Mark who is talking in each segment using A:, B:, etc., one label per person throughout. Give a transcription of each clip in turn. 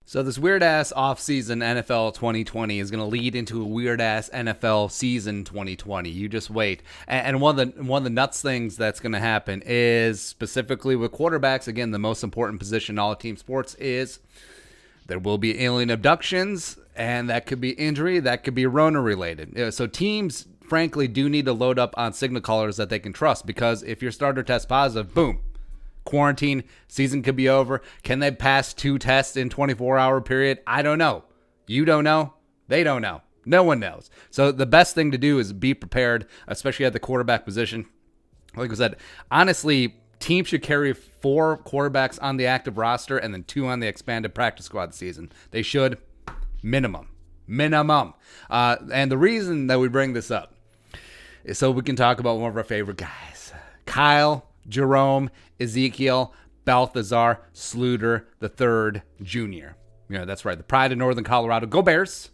A: So this weird-ass off-season NFL 2020 is going to lead into a weird-ass NFL season 2020. You just wait. And one of the nuts things that's going to happen is, specifically with quarterbacks, again, the most important position in all team sports, is there will be alien abductions, and that could be injury, that could be Rona-related. So teams, frankly, do need to load up on signal callers that they can trust, because if your starter tests positive, boom, quarantine, season could be over. Can they pass 2 tests in 24-hour period? I don't know. You don't know. They don't know. No one knows. So the best thing to do is be prepared, especially at the quarterback position. Like I said, honestly, teams should carry 4 quarterbacks on the active roster and then 2 on the expanded practice squad this season. They should. Minimum. And the reason that we bring this up is so we can talk about one of our favorite guys, Kyle, Jerome, Ezekiel, Balthazar, Sluter III Jr. That's right. The pride of Northern Colorado. Go Bears.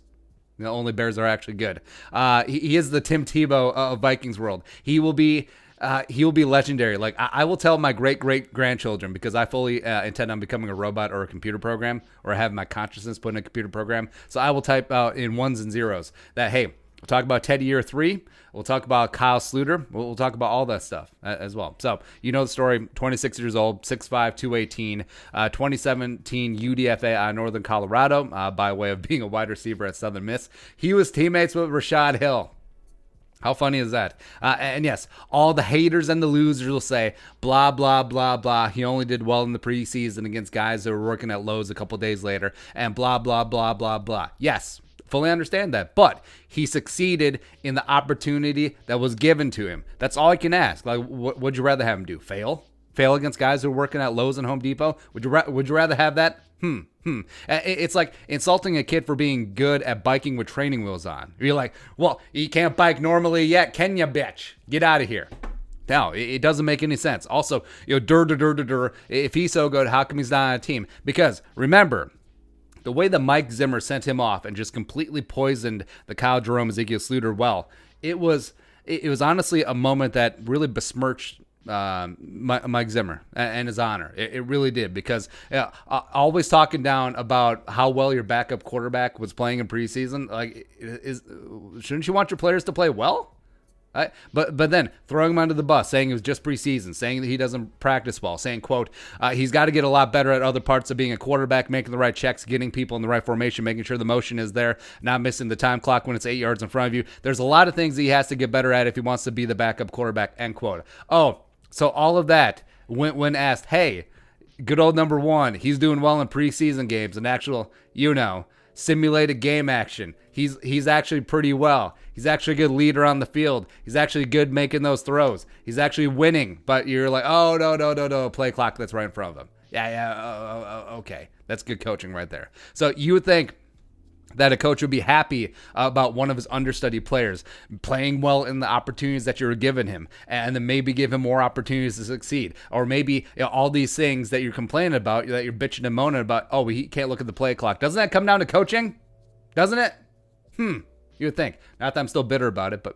A: The only Bears are actually good. He is the Tim Tebow of Vikings world. He will be legendary. Like, I will tell my great-great-grandchildren, because I fully intend on becoming a robot or a computer program, or have my consciousness put in a computer program. So I will type out in ones and zeros that, hey, we'll talk about Teddy Year 3. We'll talk about Kyle Sluter. We'll talk about all that stuff as well. So, you know the story. 26 years old, 6'5", 218, 2017 UDFA out of Northern Colorado by way of being a wide receiver at Southern Miss. He was teammates with Rashad Hill. How funny is that? And yes, all the haters and the losers will say, blah, blah, blah, blah. He only did well in the preseason against guys that were working at Lowe's a couple days later, and blah, blah, blah, blah, blah. Yes, fully understand that. But he succeeded in the opportunity that was given to him. That's all I can ask. Like, would you rather have him do? Fail against guys who are working at Lowe's and Home Depot? Would you rather have that? It's like insulting a kid for being good at biking with training wheels on. You're like, well, you can't bike normally yet, can you, bitch? Get out of here. No, it doesn't make any sense. Also, if he's so good, how come he's not on a team? Because remember, the way that Mike Zimmer sent him off and just completely poisoned the Kyle Jerome Ezekiel Sluter well, it was honestly a moment that really besmirched Mike Zimmer and his honor. It really did, because always talking down about how well your backup quarterback was playing in preseason. Like, shouldn't you want your players to play well? Right? But then throwing him under the bus, saying it was just preseason, saying that he doesn't practice well, saying, quote, he's got to get a lot better at other parts of being a quarterback, making the right checks, getting people in the right formation, making sure the motion is there, not missing the time clock when it's 8 yards in front of you. There's a lot of things that he has to get better at if he wants to be the backup quarterback, end quote. Oh, so all of that, when asked, hey, good old number one, he's doing well in preseason games and actual, simulated game action. He's actually pretty well. He's actually a good leader on the field. He's actually good making those throws. He's actually winning. But you're like, oh, no, play clock that's right in front of him. Yeah, okay. That's good coaching right there. So you would think that a coach would be happy about one of his understudy players playing well in the opportunities that you're giving him, and then maybe give him more opportunities to succeed. Or maybe all these things that you're complaining about, that you're bitching and moaning about, oh, he can't look at the play clock. Doesn't that come down to coaching? Doesn't it? You would think. Not that I'm still bitter about it, but,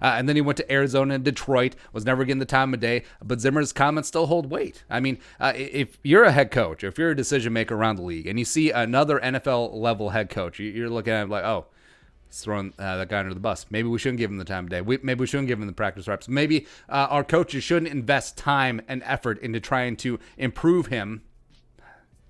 A: and then he went to Arizona and Detroit, was never getting the time of day, but Zimmer's comments still hold weight. I mean, if you're a head coach, if you're a decision maker around the league, and you see another NFL-level head coach, you're looking at him like, oh, he's throwing that guy under the bus. Maybe we shouldn't give him the time of day. Maybe we shouldn't give him the practice reps. Maybe our coaches shouldn't invest time and effort into trying to improve him.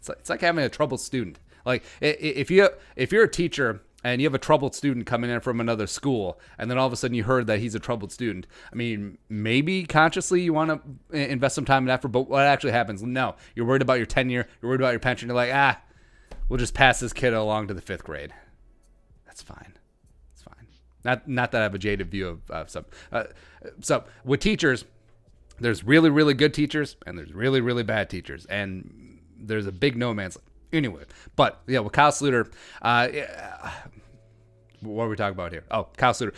A: It's like having a troubled student. Like, if you're a teacher and you have a troubled student coming in from another school, and then all of a sudden you heard that he's a troubled student, I mean, maybe consciously you want to invest some time and effort, but what actually happens? No, you're worried about your tenure, you're worried about your pension, you're like, we'll just pass this kid along to the 5th grade. That's fine. It's fine. Not that I have a jaded view of some. So with teachers, there's really, really good teachers, and there's really, really bad teachers, and there's a big no man's land. Anyway, but yeah, with Kyle Sluter, what are we talking about here? Oh, Kyle Sluter.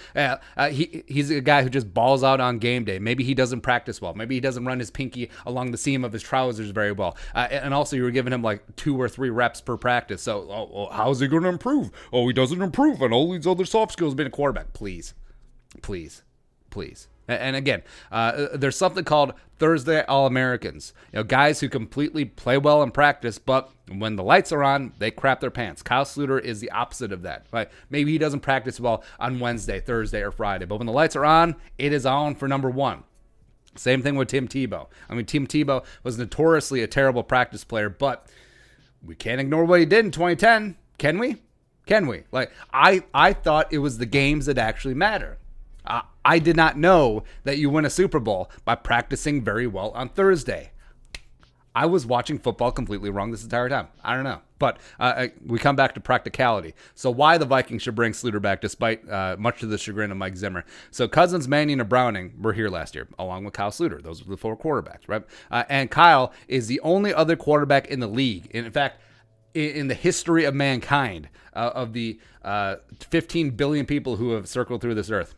A: He's a guy who just balls out on game day. Maybe he doesn't practice well. Maybe he doesn't run his pinky along the seam of his trousers very well. And also, you were giving him like 2 or 3 reps per practice. So, how's he going to improve? Oh, he doesn't improve on all these other soft skills being a quarterback. Please. And again, there's something called Thursday All-Americans. Guys who completely play well in practice, but when the lights are on, they crap their pants. Kyle Sluter is the opposite of that. Right? Maybe he doesn't practice well on Wednesday, Thursday, or Friday, but when the lights are on, it is on for number one. Same thing with Tim Tebow. I mean, Tim Tebow was notoriously a terrible practice player, but we can't ignore what he did in 2010. Can we? Can we? Like, I thought it was the games that actually matter. I did not know that you win a Super Bowl by practicing very well on Thursday. I was watching football completely wrong this entire time. I don't know. But we come back to practicality. So why the Vikings should bring Sluter back, despite much to the chagrin of Mike Zimmer. So Cousins, Mannion, and Browning were here last year, along with Kyle Sluter. Those were the four quarterbacks, right? And Kyle is the only other quarterback in the league. In fact, in the history of mankind, of the 15 billion people who have circled through this earth,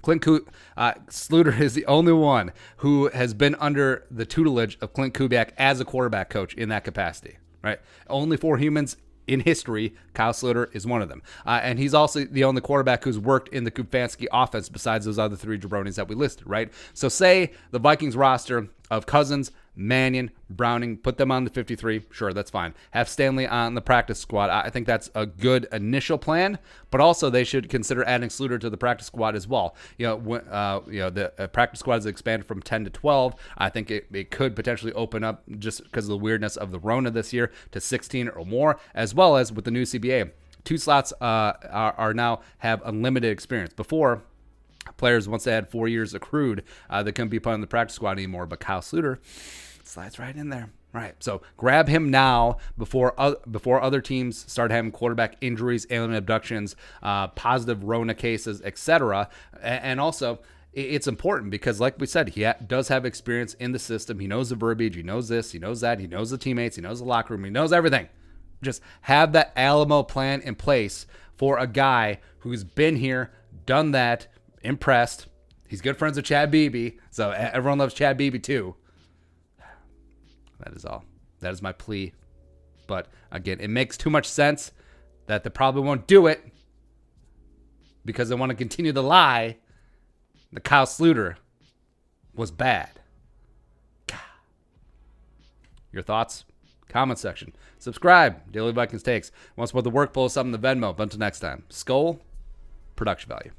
A: Sluter is the only one who has been under the tutelage of Clint Kubiak as a quarterback coach in that capacity, right? Only 4 humans in history, Kyle Sluter is one of them. And he's also the only quarterback who's worked in the Kufanski offense besides those other 3 jabronis that we listed, right? So say the Vikings roster of Cousins, Mannion, Browning, put them on the 53. Sure, that's fine. Have Stanley on the practice squad. I think that's a good initial plan, but also they should consider adding Sluter to the practice squad as well. The practice squad has expanded from 10 to 12. I think it could potentially open up, just because of the weirdness of the Rona this year, to 16 or more, as well as with the new CBA. 2 slots are now have unlimited experience. Before, players, once they had 4 years accrued, they couldn't be put on the practice squad anymore. But Kyle Sluter slides right in there. Right. So grab him now before other teams start having quarterback injuries, alien abductions, positive Rona cases, etc. And also, it's important because, like we said, he does have experience in the system. He knows the verbiage. He knows this. He knows that. He knows the teammates. He knows the locker room. He knows everything. Just have that Alamo plan in place for a guy who's been here, done that, impressed. He's good friends with Chad Beebe, so everyone loves Chad Beebe too. That is all. That is my plea. But again, it makes too much sense that they probably won't do it because they want to continue the lie that Kyle Sluter was bad. Your thoughts? Comment section. Subscribe. Daily Vikings Takes. Want to support the work, pull something to Venmo. But until next time, Skull, production value.